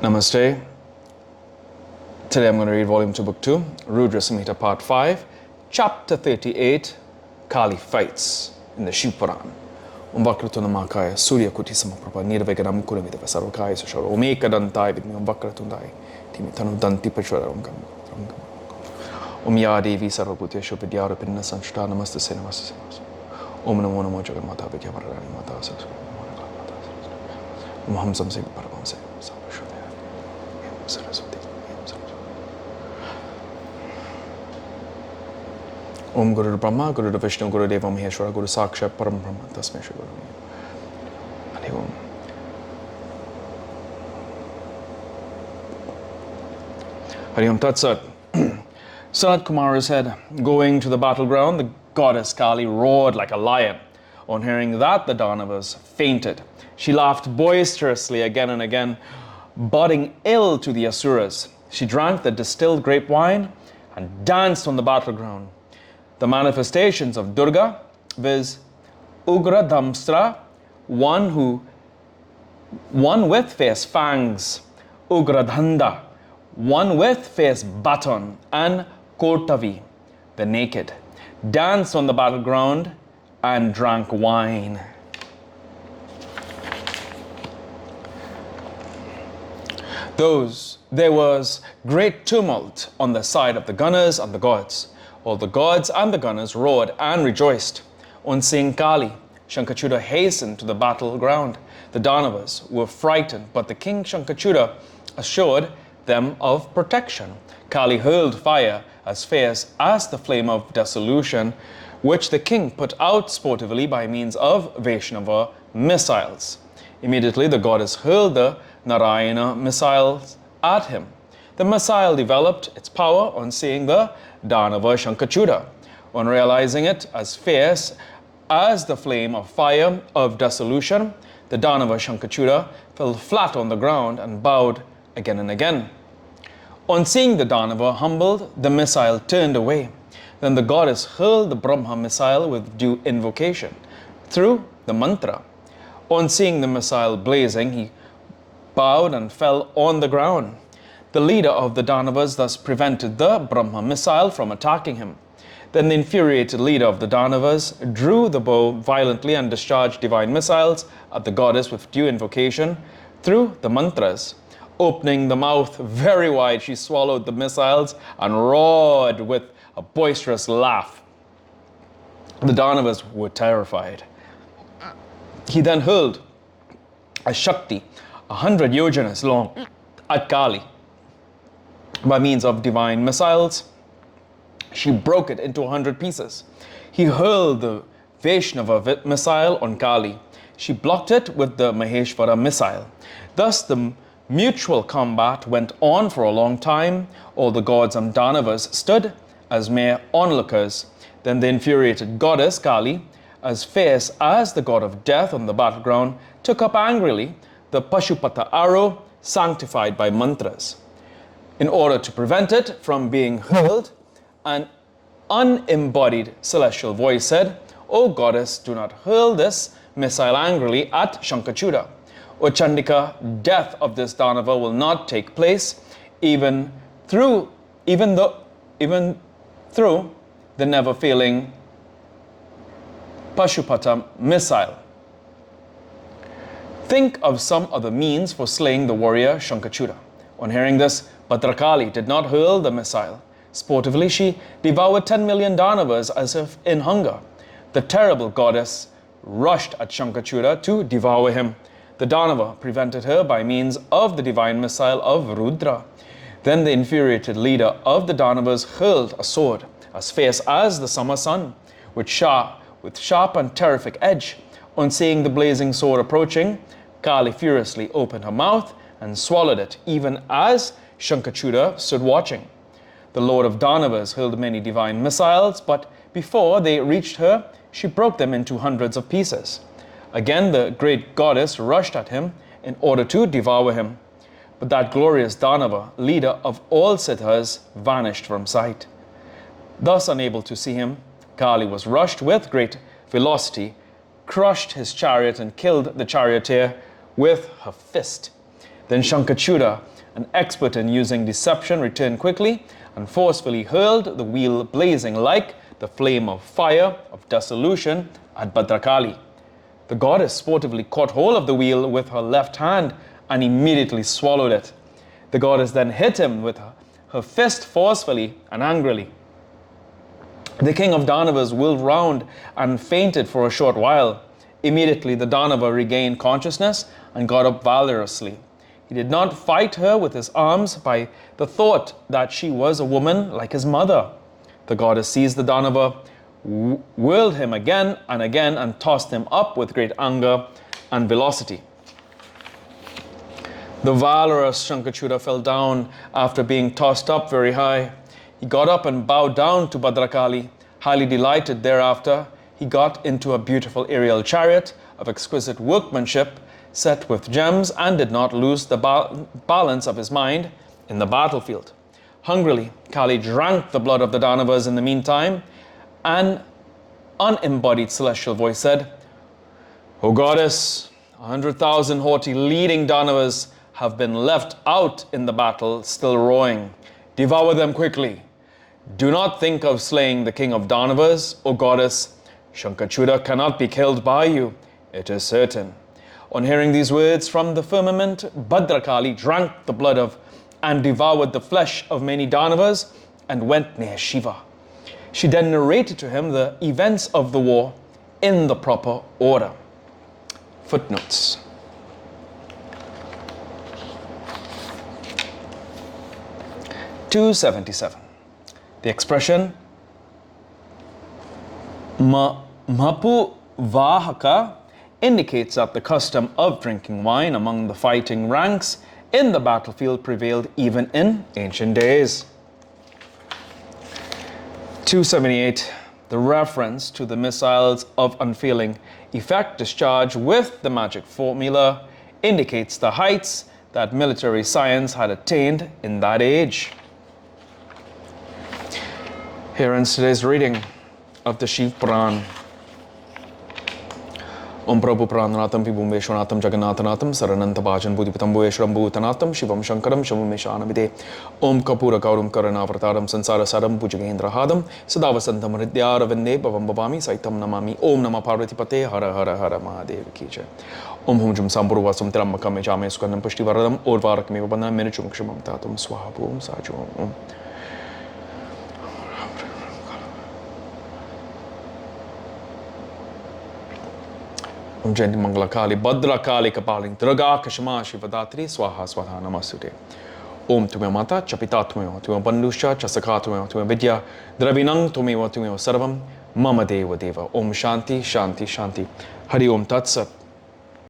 Namaste. Today I'm going to read Volume 2, Book 2, Rudra Samhita Part 5, Chapter 38, Kali Fights in the Shiva Puran. Vakratuna Makaya, Surya Kuti Samaprabha, Nirveganam Kuramita Sarvakaya Sushara, Omeka Dantai Vidmi, Vakratundai, Timitanu Danti Pachara, Yadi Sarvabhuti Shopidyara Pinna Sanshta, Namaste Senavas. Om Namo Namo Jaganmata Vidyavarani Mata Saraswati. Om Hamsam Singh Paravam Singh. Saraswati. Om Guru Brahma, Guru Vishnu, Guru Deva Maheshwara, Guru Sakshat Param Brahma, Tasmai Shri Guru. Hari Om. Hari Om Tat Sat. Sanat Kumara said, going to the battleground, the goddess Kali roared like a lion. On hearing that, the Danavas fainted. She laughed boisterously again and again, boding ill to the Asuras. She drank the distilled grape wine and danced on the battleground. The manifestations of Durga, viz. Ugra Damstra, one with fierce fangs, Ugra Dhanda, one with fierce baton, and Kotavi, the naked, danced on the battleground and drank wine. There was great tumult on the side of the gunners and the gods. All the gods and the gunners roared and rejoiced. On seeing Kali, Shankachuta hastened to the battleground. The Danavas were frightened, but the king Shankachuta assured them of protection. Kali hurled fire as fierce as the flame of dissolution, which the king put out sportively by means of Vaishnava missiles. Immediately the goddess hurled the Narayana missiles at him. The missile developed its power on seeing the Danava Shankachuta. On realizing it as fierce as the flame of fire of dissolution, the Danava Shankachuta fell flat on the ground and bowed again and again. On seeing the Danava humbled, the missile turned away. Then the goddess hurled the Brahma missile with due invocation through the mantra. On seeing the missile blazing, he bowed and fell on the ground. The leader of the Danavas thus prevented the Brahma missile from attacking him. Then the infuriated leader of the Danavas drew the bow violently and discharged divine missiles at the goddess with due invocation through the mantras. Opening the mouth very wide, she swallowed the missiles and roared with a boisterous laugh. The Danavas were terrified. He then hurled a Shakti, 100 yojanas long, at Kali. By means of divine missiles, she broke it into 100 pieces. He hurled the Vaishnava missile on Kali. She blocked it with the Maheshwara missile. Thus the mutual combat went on for a long time. All the gods and Danavas stood as mere onlookers. Then the infuriated goddess Kali, as fierce as the god of death on the battleground, took up angrily the Pashupata arrow sanctified by mantras. In order to prevent it from being hurled, an unembodied celestial voice said, "O goddess, do not hurl this missile angrily at Shankachuta. O Chandika, death of this Danava will not take place even through the never-failing Pashupata missile. Think of some other means for slaying the warrior Shankachuta." On hearing this, Bhadrakali did not hurl the missile. Sportively, she devoured 10 million Danavas as if in hunger. The terrible goddess rushed at Shankachuta to devour him. The Danava prevented her by means of the divine missile of Rudra. Then the infuriated leader of the Danavas hurled a sword as fierce as the summer sun, with sharp and terrific edge. On seeing the blazing sword approaching, Kali furiously opened her mouth and swallowed it, even as Shankachuta stood watching. The Lord of Danavas hurled many divine missiles, but before they reached her, she broke them into hundreds of pieces. Again, the great goddess rushed at him in order to devour him. But that glorious Danava, leader of all Siddhas, vanished from sight. Thus unable to see him, Kali was rushed with great velocity, crushed his chariot and killed the charioteer with her fist. Then Shankachuda, an expert in using deception, returned quickly and forcefully hurled the wheel blazing like the flame of fire of dissolution at Bhadrakali. The goddess sportively caught hold of the wheel with her left hand and immediately swallowed it. The goddess then hit him with her fist forcefully and angrily. The king of Danavas whirled round and fainted for a short while. Immediately the Danava regained consciousness and got up valorously. He did not fight her with his arms by the thought that she was a woman like his mother. The goddess seized the Danava, whirled him again and tossed him up with great anger and velocity. The valorous Shankachuda fell down after being tossed up very high. He got up and bowed down to Bhadrakali. Highly delighted thereafter, he got into a beautiful aerial chariot of exquisite workmanship set with gems and did not lose the balance of his mind in the battlefield. Hungrily, Kali drank the blood of the Danavas in the meantime. An unembodied celestial voice said, "O goddess, 100,000 haughty leading Danavas have been left out in the battle, still roaring. Devour them quickly. Do not think of slaying the king of Danavas, O goddess. Shankachuda cannot be killed by you, it is certain." On hearing these words from the firmament, Bhadrakali drank the blood of and devoured the flesh of many Danavas and went near Shiva. She then narrated to him the events of the war in the proper order. Footnotes. (277). The expression Mapu Vahaka indicates that the custom of drinking wine among the fighting ranks in the battlefield prevailed even in ancient days. 278. The reference to the missiles of unfailing effect discharged with the magic formula indicates the heights that military science had attained in that age. Here ends today's reading of the Shiva Puran. Om Prabhu Prananatam Vibhum Veshwanatham Jagannatanatham Sarananta Bhajan Buddhipatam Bhueshwaram Bhutanatham Shivam Shankaram Shavam Meshanavide Om Kapura Kaurum Karanavartaram Sansara Saram Bhujagendra Hadam Sadavasantam Hridyaravinne Bhavam Bhavami Saitam Namami Om Nama Parvatipate Hara Hara Hara Mahadev Ki Jai Om Hum Jum Samburvasam Tiramakam Jame Sukandam Pushtivaradam Orvarakame Bandana Minichum Kshamam Tatum Swaha Bhum Sajum Om Om Jayanti Mangala Kali, Bhadra Kali Kapalin, Durga Kashama Shivadatri, Swaha Swaha Namasute. Om Tumya Mata, Chapita Tumya, Tumya Bandusha, Chasaka Tumya, Tumya Vidya, Dravinang Tumya Tumya Sarvam, Mama Deva Deva. Om Shanti, Shanti, Shanti. Hari Om Tat Sat.